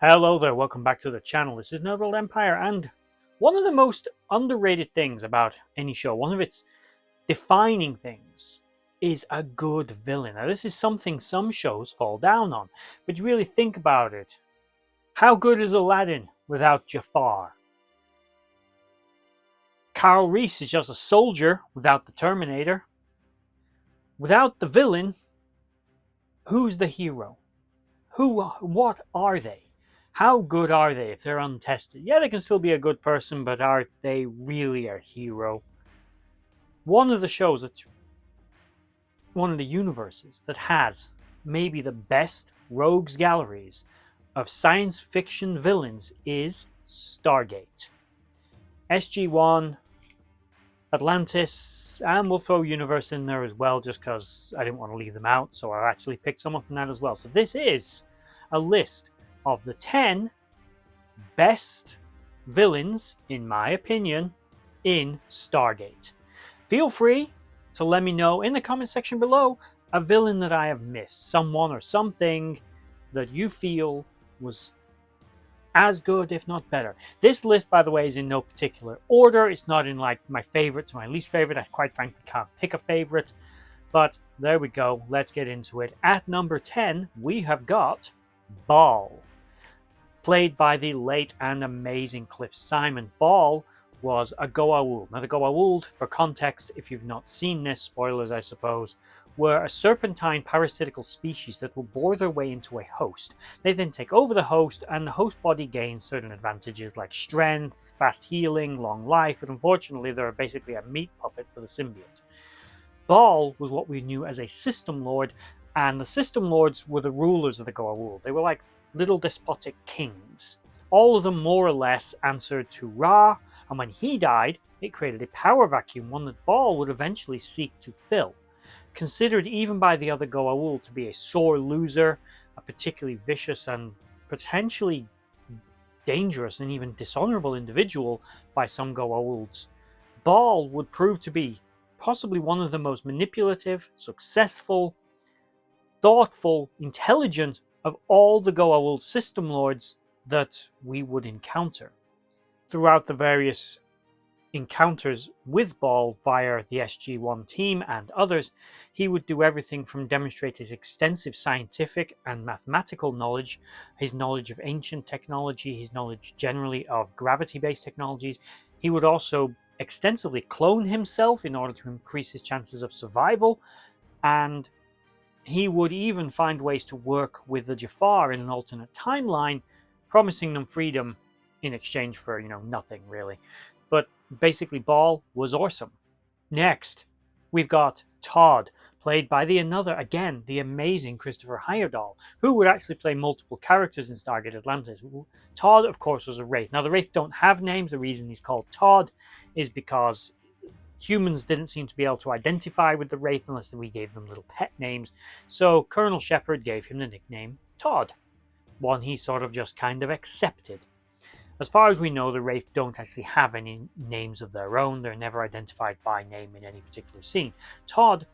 Hello there, welcome back to the channel. This is Netherworld Empire, and one of the most underrated things about any show, one of its defining things, is a good villain. Now, this is something some shows fall down on, but you really think about it. How good is Aladdin without Jafar? Carl Reese is just a soldier without the Terminator. Without the villain, who's the hero? What are they? How good are they if they're untested? Yeah, they can still be a good person, but are they really a hero? One of the shows that one of the universes that has maybe the best rogues galleries of science fiction villains is Stargate. SG-1, Atlantis, and we'll throw Universe in there as well just because I didn't want to leave them out, so I actually picked someone from that as well. So this is a list of the 10 best villains, in my opinion, in Stargate. Feel free to let me know in the comment section below a villain that I have missed, someone or something that you feel was as good, if not better. This list, by the way, is in no particular order. It's not in like my favorite to my least favorite. I quite frankly can't pick a favorite. But there we go. Let's get into it. At number 10, we have got Ball, played by the late and amazing Cliff Simon. Ball was a Goa'uld. Now, the Goa'uld, for context, if you've not seen this, spoilers I suppose, were a serpentine parasitical species that will bore their way into a host. They then take over the host, and the host body gains certain advantages like strength, fast healing, long life, but unfortunately they're basically a meat puppet for the symbiote. Ball was what we knew as a system lord, and the system lords were the rulers of the Goa'uld. They were like little despotic kings. All of them more or less answered to Ra, and when he died, it created a power vacuum, one that Ball would eventually seek to fill. Considered even by the other Goa'uld to be a sore loser, a particularly vicious and potentially dangerous and even dishonorable individual by some Goa'ulds, Ball would prove to be possibly one of the most manipulative, successful, thoughtful, intelligent of all the Goa'uld system lords that we would encounter. Throughout the various encounters with Ball via the SG-1 team and others, he would do everything from demonstrate his extensive scientific and mathematical knowledge, his knowledge of ancient technology, his knowledge generally of gravity-based technologies. He would also extensively clone himself in order to increase his chances of survival, and he would even find ways to work with the Jafar in an alternate timeline, promising them freedom in exchange for, nothing really. But basically, Ball was awesome. Next, we've got Todd, played by the amazing Christopher Heyerdahl, who would actually play multiple characters in Stargate Atlantis. Todd, of course, was a Wraith. Now, the Wraith don't have names. The reason he's called Todd is because humans didn't seem to be able to identify with the Wraith unless we gave them little pet names. So Colonel Shepard gave him the nickname Todd, one he sort of just kind of accepted. As far as we know, the Wraith don't actually have any names of their own. They're never identified by name in any particular scene. Todd,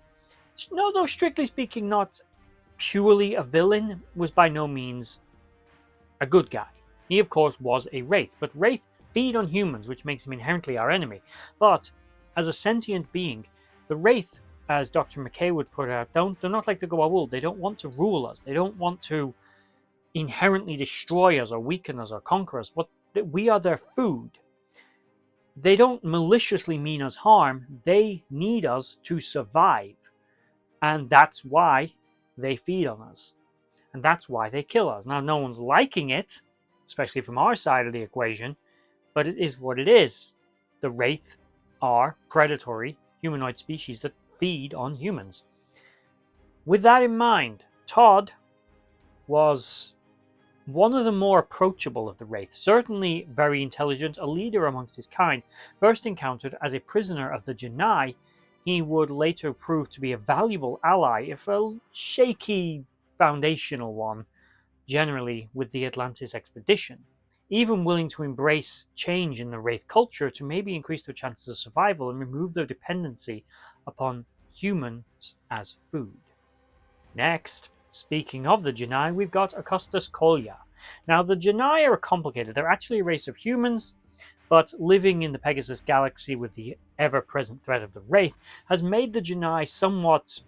though strictly speaking not purely a villain, was by no means a good guy. He, of course, was a Wraith, but Wraith feed on humans, which makes him inherently our enemy. But as a sentient being, the Wraith, as Dr. McKay would put out, they're not like the Goa'uld. They don't want to rule us. They don't want to inherently destroy us or weaken us or conquer us. We are their food. They don't maliciously mean us harm. They need us to survive. And that's why they feed on us. And that's why they kill us. Now, no one's liking it, especially from our side of the equation, but it is what it is. The Wraith are predatory humanoid species that feed on humans. With that in mind, Todd was one of the more approachable of the Wraith, certainly very intelligent, a leader amongst his kind. First encountered as a prisoner of the Janai, he would later prove to be a valuable ally, if a shaky foundational one, generally with the Atlantis expedition. Even willing to embrace change in the Wraith culture to maybe increase their chances of survival and remove their dependency upon humans as food. Next, speaking of the Janai, we've got Augustus Kolya, Now, the Janai are complicated. They're actually a race of humans, but living in the Pegasus galaxy with the ever-present threat of the Wraith has made the Janai somewhat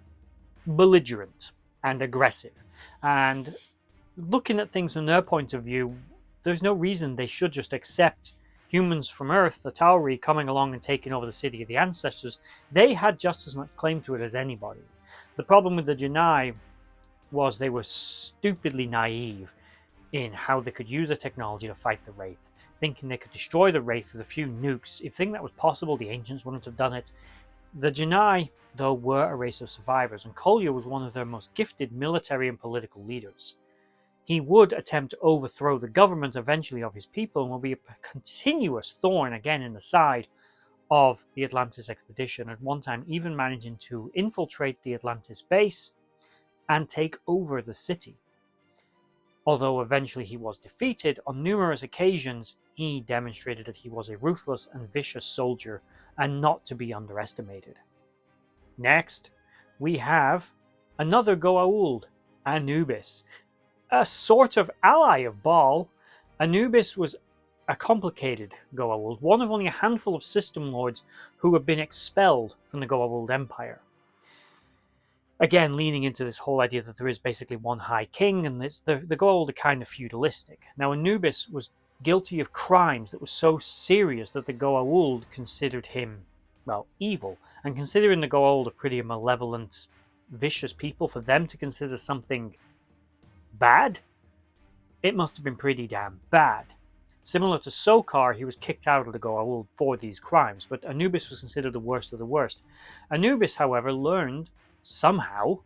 belligerent and aggressive. And looking at things from their point of view, there's no reason they should just accept humans from Earth, the Tauri, coming along and taking over the city of the ancestors. They had just as much claim to it as anybody. The problem with the Janai was they were stupidly naive in how they could use the technology to fight the Wraith, thinking they could destroy the Wraith with a few nukes. If you think that was possible, the ancients wouldn't have done it. The Janai, though, were a race of survivors, and Kolya was one of their most gifted military and political leaders. He would attempt to overthrow the government eventually of his people and will be a continuous thorn again in the side of the Atlantis expedition, at one time even managing to infiltrate the Atlantis base and take over the city. Although eventually he was defeated, on numerous occasions he demonstrated that he was a ruthless and vicious soldier and not to be underestimated. Next, we have another Goa'uld, Anubis. A sort of ally of Baal, Anubis was a complicated Goa'uld, one of only a handful of system lords who have been expelled from the Goa'uld Empire. Again, leaning into this whole idea that there is basically one High King, and the Goa'uld are kind of feudalistic. Now, Anubis was guilty of crimes that were so serious that the Goa'uld considered him, well, evil. And considering the Goa'uld are pretty malevolent, vicious people, for them to consider something bad, it must have been pretty damn bad. Similar to Sokar, he was kicked out of the Goa'uld for these crimes, but Anubis was considered the worst of the worst. Anubis, however, learned somehow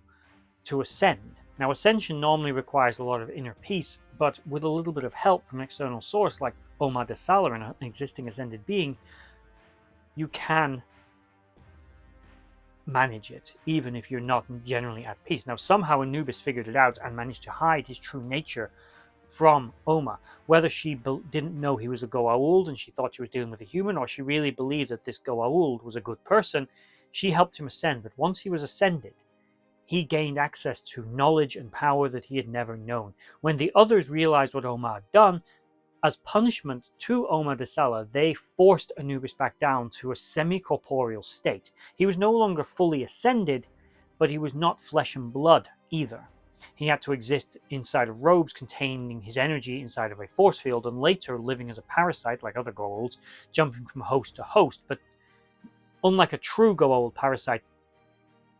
to ascend. Now, ascension normally requires a lot of inner peace, but with a little bit of help from an external source like Oma Desala, an existing ascended being, you can manage it, even if you're not generally at peace. Now, somehow Anubis figured it out and managed to hide his true nature from Oma. Whether she didn't know he was a Goa'uld and she thought she was dealing with a human, or she really believed that this Goa'uld was a good person, she helped him ascend. But once he was ascended, he gained access to knowledge and power that he had never known. When the others realized what Oma had done, as punishment to Oma Desala, they forced Anubis back down to a semi-corporeal state. He was no longer fully ascended, but he was not flesh and blood either. He had to exist inside of robes containing his energy inside of a force field, and later living as a parasite like other Goa'ulds, jumping from host to host. But unlike a true Goa'uld parasite,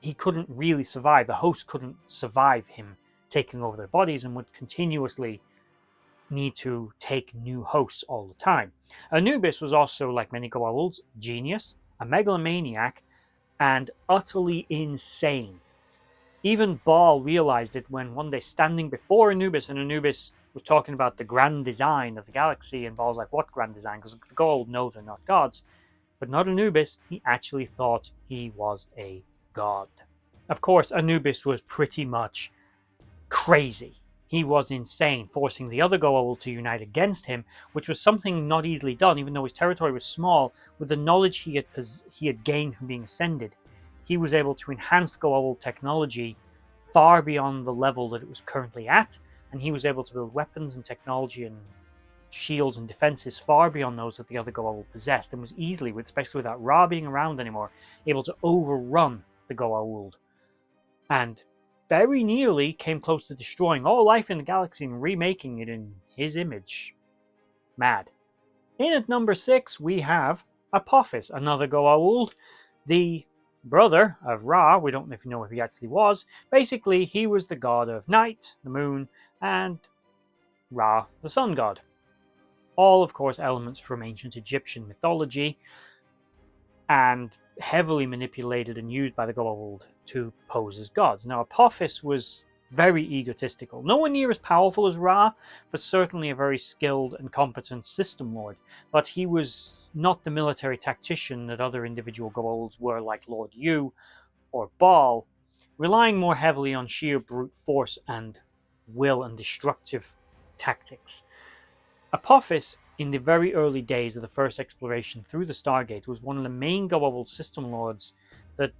he couldn't really survive. The host couldn't survive him taking over their bodies and would continuously need to take new hosts all the time. Anubis was also, like many Goa'ulds, genius, a megalomaniac, and utterly insane. Even Baal realized it when one day standing before Anubis, and Anubis was talking about the grand design of the galaxy, and Baal's like, what grand design? Because the Goa'uld know they're not gods. But not Anubis, he actually thought he was a god. Of course, Anubis was pretty much crazy. He was insane, forcing the other Goa'uld to unite against him, which was something not easily done, even though his territory was small. With the knowledge he had gained from being ascended, he was able to enhance Goa'uld technology far beyond the level that it was currently at, and he was able to build weapons and technology and shields and defenses far beyond those that the other Goa'uld possessed, and was easily, especially without Ra being around anymore, able to overrun the Goa'uld. And very nearly came close to destroying all life in the galaxy and remaking it in his image. Mad. In at number 6, we have Apophis, another Goa'uld, the brother of Ra. We don't know if you know if he actually was. Basically, he was the god of night, the moon, and Ra, the sun god. All, of course, elements from ancient Egyptian mythology, and heavily manipulated and used by the Goa'uld to pose as gods. Now, Apophis was very egotistical. Nowhere near as powerful as Ra, but certainly a very skilled and competent system lord. But he was not the military tactician that other individual Goa'ulds were, like Lord Yu or Baal, relying more heavily on sheer brute force and will and destructive tactics. Apophis, in the very early days of the first exploration through the Stargate, was one of the main Goa'uld system lords that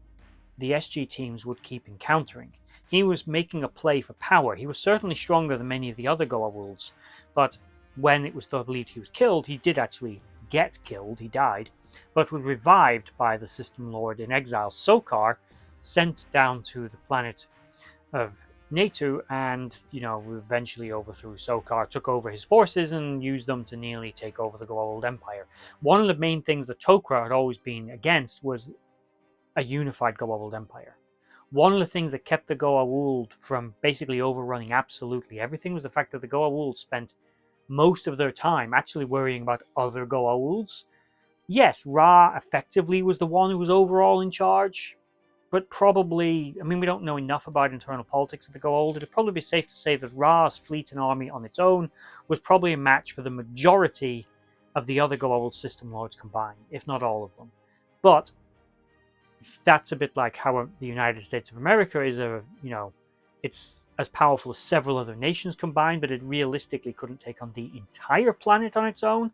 the SG teams would keep encountering. He was making a play for power. He was certainly stronger than many of the other Goa'ulds, but when it was believed he was killed, he did actually get killed, he died, but was revived by the System Lord in exile, Sokar, sent down to the planet of Natu, and eventually overthrew Sokar, took over his forces, and used them to nearly take over the Goa'uld Empire. One of the main things that Tok'ra had always been against was a unified Goa'uld Empire. One of the things that kept the Goa'uld from basically overrunning absolutely everything was the fact that the Goa'uld spent most of their time actually worrying about other Goa'ulds. Yes, Ra effectively was the one who was overall in charge, but probably, I mean, we don't know enough about internal politics of the Goa'uld. It'd probably be safe to say that Ra's fleet and army on its own was probably a match for the majority of the other Goa'uld system lords combined, if not all of them. But that's a bit like how the United States of America is it's as powerful as several other nations combined, but it realistically couldn't take on the entire planet on its own.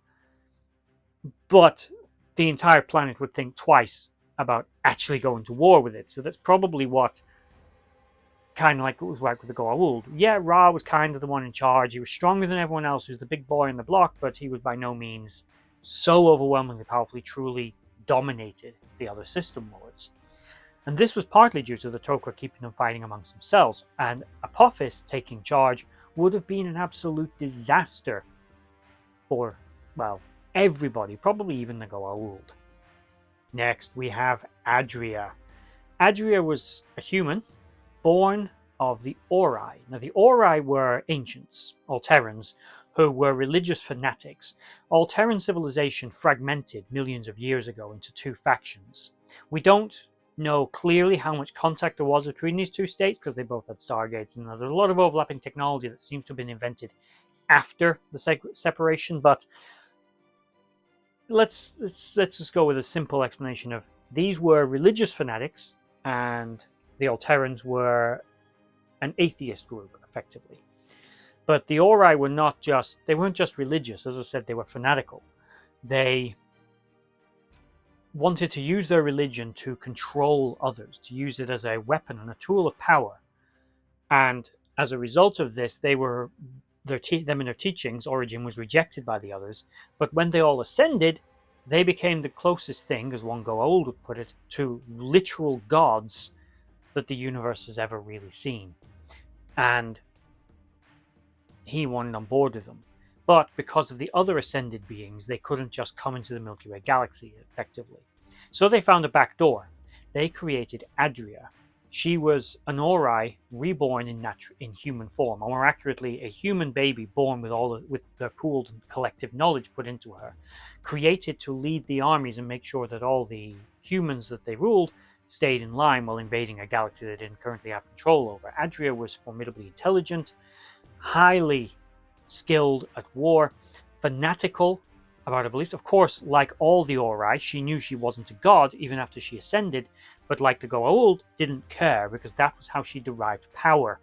But the entire planet would think twice about actually going to war with it. So that's probably what kind of like it was like with the Goa'uld. Yeah, Ra was kind of the one in charge. He was stronger than everyone else. He was the big boy in the block, but he was by no means so overwhelmingly powerful. He truly dominated the other system lords. And this was partly due to the Tok'ra keeping them fighting amongst themselves, and Apophis taking charge would have been an absolute disaster for, well, everybody, probably even the Goa'uld. Next, we have Adria. Adria was a human born of the Ori. Now, the Ori were ancients, Alterrans, who were religious fanatics. Alterran civilization fragmented millions of years ago into two factions. We don't know clearly how much contact there was between these two states because they both had Stargates, and there's a lot of overlapping technology that seems to have been invented after the separation, but let's just go with a simple explanation of these were religious fanatics and the Alterrans were an atheist group, effectively. But the Ori were they weren't just religious, as I said, they were fanatical. They wanted to use their religion to control others, to use it as a weapon and a tool of power. And as a result of this, them and their teachings, origin was rejected by the others. But when they all ascended, they became the closest thing, as one Goa'uld would put it, to literal gods that the universe has ever really seen. And he wanted on board with them. But because of the other ascended beings, they couldn't just come into the Milky Way galaxy effectively. So they found a back door. They created Adria. She was an Ori reborn in human form, or more accurately, a human baby born with the pooled collective knowledge put into her, created to lead the armies and make sure that all the humans that they ruled stayed in line while invading a galaxy they didn't currently have control over. Adria was formidably intelligent, highly skilled at war, fanatical about her beliefs. Of course, like all the Ori, she knew she wasn't a god even after she ascended, but like the Goa'uld, didn't care because that was how she derived power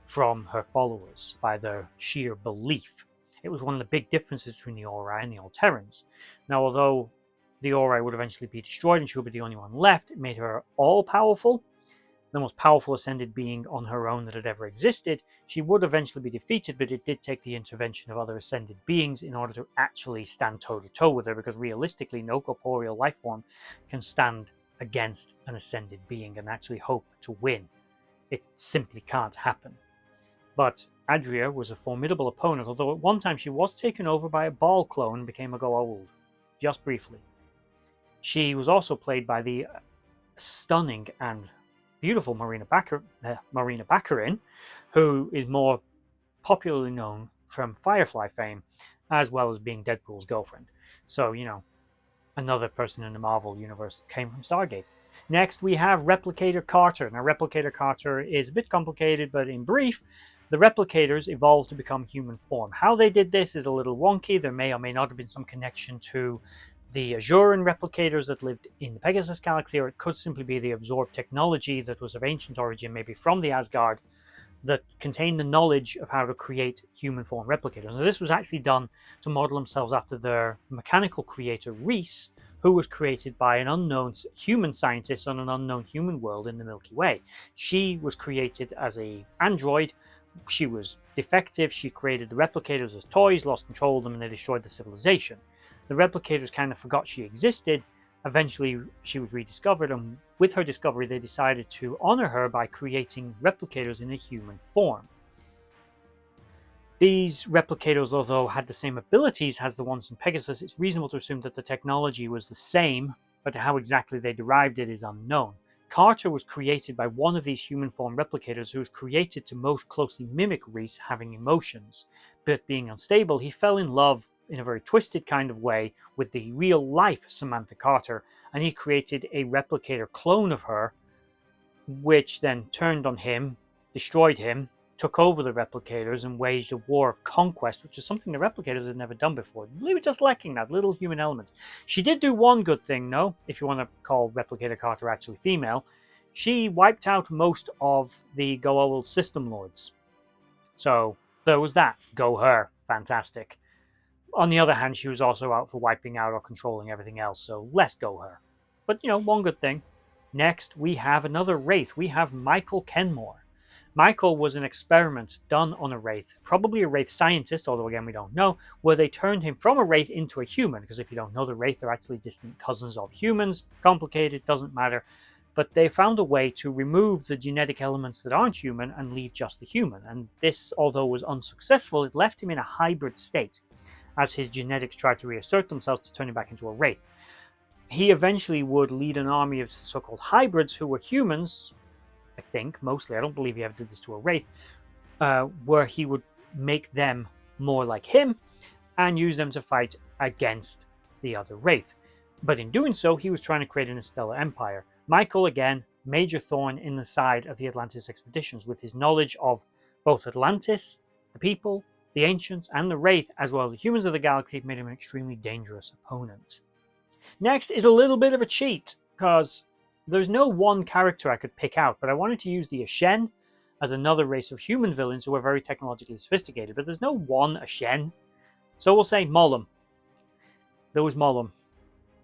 from her followers, by their sheer belief. It was one of the big differences between the Ori and the Alterrans. Now, although the Ori would eventually be destroyed and she would be the only one left, it made her all-powerful, the most powerful ascended being on her own that had ever existed. She would eventually be defeated, but it did take the intervention of other ascended beings in order to actually stand toe-to-toe with her, because realistically, no corporeal life form can stand against an ascended being and actually hope to win. It simply can't happen. But Adria was a formidable opponent, although at one time she was taken over by a Baal clone and became a Goa'uld, just briefly. She was also played by the stunning and beautiful Marina Baccarin, who is more popularly known from Firefly fame, as well as being Deadpool's girlfriend. So, another person in the Marvel universe came from Stargate. Next, we have Replicator Carter. Now, Replicator Carter is a bit complicated, but in brief, the replicators evolved to become human form. How they did this is a little wonky. There may or may not have been some connection to the Azuran replicators that lived in the Pegasus galaxy, or it could simply be the absorbed technology that was of ancient origin, maybe from the Asgard, that contained the knowledge of how to create human form replicators. Now, this was actually done to model themselves after their mechanical creator, Reese, who was created by an unknown human scientist on an unknown human world in the Milky Way. She was created as an android she was defective. She created the replicators as toys, lost control of them, and they destroyed the civilization. The replicators kind of forgot she existed. Eventually, she was rediscovered, and with her discovery, they decided to honor her by creating replicators in a human form. These replicators, although had the same abilities as the ones in Pegasus, it's reasonable to assume that the technology was the same, but how exactly they derived it is unknown. Carter was created by one of these human form replicators who was created to most closely mimic Reese having emotions. But being unstable, he fell in love in a very twisted kind of way with the real life Samantha Carter, and he created a replicator clone of her, which then turned on him, destroyed him, took over the replicators, and waged a war of conquest, which is something the replicators had never done before. They were just lacking that little human element. She did do one good thing, though, if you want to call Replicator Carter actually female. She wiped out most of the Goa'uld system lords. So there was that. Go her. Fantastic. On the other hand, she was also out for wiping out or controlling everything else, so less go her. But, one good thing. Next, we have another Wraith. We have Michael Kenmore. Michael was an experiment done on a Wraith, probably a Wraith scientist, although again we don't know, where they turned him from a Wraith into a human, because if you don't know, the Wraith are actually distant cousins of humans. Complicated, doesn't matter. But they found a way to remove the genetic elements that aren't human and leave just the human. And this, although was unsuccessful, it left him in a hybrid state, as his genetics tried to reassert themselves to turn him back into a Wraith. He eventually would lead an army of so-called hybrids who were humans, I think, mostly. I don't believe he ever did this to a Wraith, where he would make them more like him and use them to fight against the other Wraith. But in doing so, he was trying to create an Stellar Empire. Michael, again, major thorn in the side of the Atlantis expeditions, with his knowledge of both Atlantis, the people, the ancients, and the Wraith, as well as the humans of the galaxy, made him an extremely dangerous opponent. Next is a little bit of a cheat, because there's no one character I could pick out, but I wanted to use the Ashen as another race of human villains who are very technologically sophisticated, but there's no one Ashen. So we'll say Mollum. There was Mollum.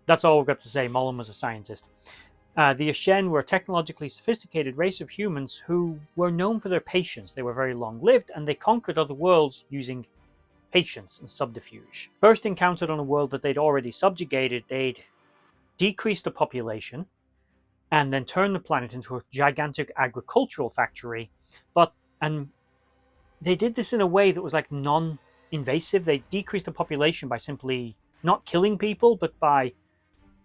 That's all we've got to say. Mollum was a scientist. The Ashen were a technologically sophisticated race of humans who were known for their patience. They were very long-lived, and they conquered other worlds using patience and subterfuge. First encountered on a world that they'd already subjugated, they'd decreased the population and then turned the planet into a gigantic agricultural factory. And they did this in a way that was like non-invasive. They decreased the population by simply not killing people, but by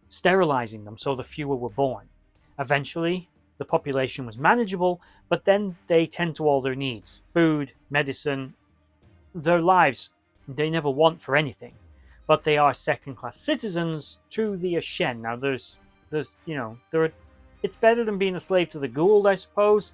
sterilizing them so the fewer were born. Eventually, the population was manageable, but then they tend to all their needs: food, medicine, their lives. They never want for anything, but they are second-class citizens to the Ashen. Now, it's better than being a slave to the Goa'uld, I suppose,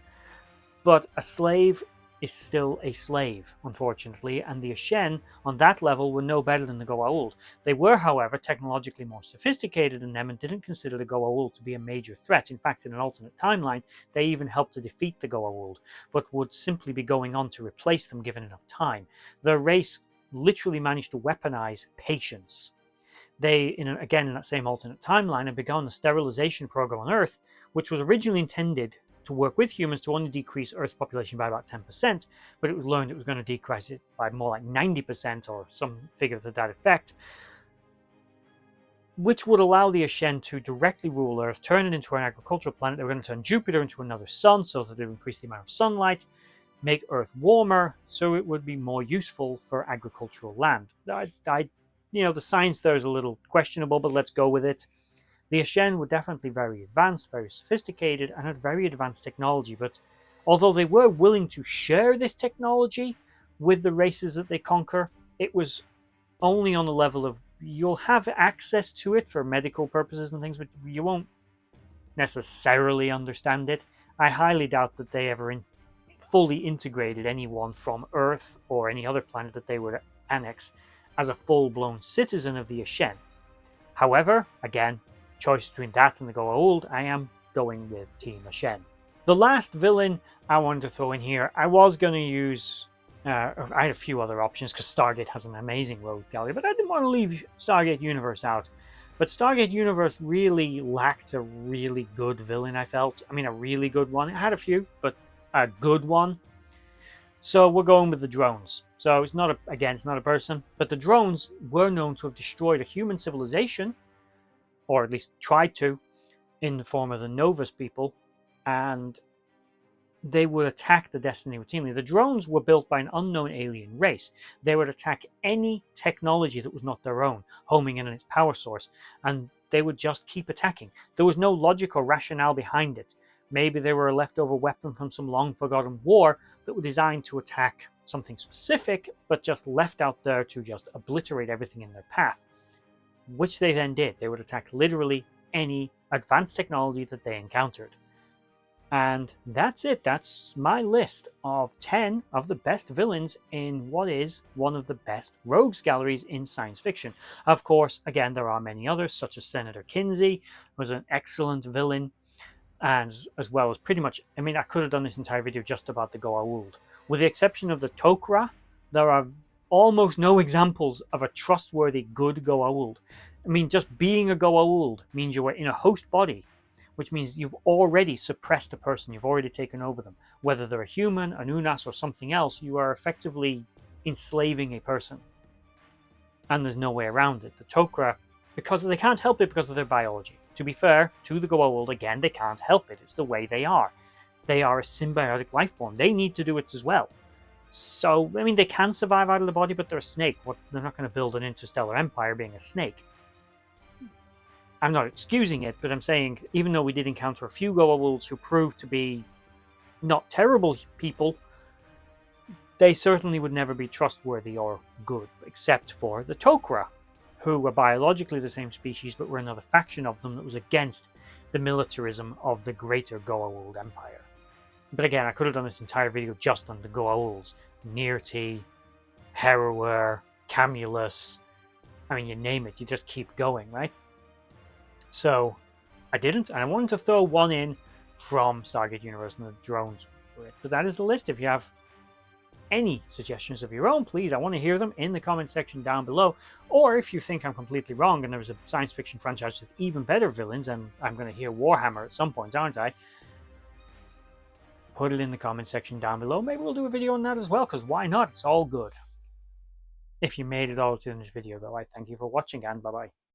but a slave is still a slave, unfortunately, and the Ashen on that level were no better than the Goa'uld. They were, however, technologically more sophisticated than them and didn't consider the Goa'uld to be a major threat. In fact, in an alternate timeline, they even helped to defeat the Goa'uld, but would simply be going on to replace them given enough time. Their race literally managed to weaponize patience. They, again in that same alternate timeline, had begun a sterilization program on Earth, which was originally intended to work with humans to only decrease Earth's population by about 10%, but it was learned it was going to decrease it by more like 90% or some figure to that effect, which would allow the Ashen to directly rule Earth, turn it into an agricultural planet. They were going to turn Jupiter into another sun so that they would increase the amount of sunlight, make Earth warmer, so it would be more useful for agricultural land. The science there is a little questionable, but let's go with it. The Ashen were definitely very advanced, very sophisticated, and had very advanced technology, but although they were willing to share this technology with the races that they conquer, it was only on the level of you'll have access to it for medical purposes and things, but you won't necessarily understand it. I highly doubt that they ever fully integrated anyone from Earth or any other planet that they would annex as a full-blown citizen of the Ashen. However, again, choice between that and the Goa'uld, I am going with Team Ashen. The last villain I wanted to throw in here, I was going to use, I had a few other options because Stargate has an amazing rogue gallery, but I didn't want to leave Stargate Universe out. But Stargate Universe really lacked a really good villain, I felt. I mean, a really good one. It had a few, but a good one. So we're going with the drones. So it's not again, it's not a person, but the drones were known to have destroyed a human civilization, or at least tried to, in the form of the Novus people, and they would attack the Destiny routinely. The drones were built by an unknown alien race. They would attack any technology that was not their own, homing in on its power source, and they would just keep attacking. There was no logic or rationale behind it. Maybe they were a leftover weapon from some long forgotten war that were designed to attack something specific, but just left out there to just obliterate everything in their path, which they then did. They would attack literally any advanced technology that they encountered. And that's it. That's my list of 10 of the best villains in what is one of the best rogues galleries in science fiction. Of course, again, there are many others, such as Senator Kinsey, who was an excellent villain, and as well as pretty much, I mean, I could have done this entire video just about the Goa'uld. With the exception of the Tok'ra, there are almost no examples of a trustworthy good Goa'uld. I mean, just being a Goa'uld means you are in a host body, which means you've already suppressed a person, you've already taken over them. Whether they're a human, an Unas, or something else, you are effectively enslaving a person. And there's no way around it. The Tok'ra, because they can't help it because of their biology. To be fair to the Goa'uld, again, they can't help it. It's the way they are. They are a symbiotic life form. They need to do it as well. So, I mean, they can survive out of the body, but they're a snake. They're not going to build an interstellar empire being a snake. I'm not excusing it, but I'm saying even though we did encounter a few Goa'ulds who proved to be not terrible people, they certainly would never be trustworthy or good, except for the Tok'ra, who were biologically the same species but were another faction of them that was against the militarism of the greater Goa'uld Empire. But again, I could have done this entire video just on the Goa'ulds. Nirti, Harrower, Camulus, I mean, you name it, you just keep going, right? So I didn't, and I wanted to throw one in from Stargate Universe and the drones. But that is the list. If you have any suggestions of your own, please, I want to hear them in the comment section down below. Or if you think I'm completely wrong and there's a science fiction franchise with even better villains, and I'm going to hear Warhammer at some point, aren't I? Put it in the comment section down below. Maybe we'll do a video on that as well, because why not? It's all good. If you made it all to this video, though, I thank you for watching, and bye-bye.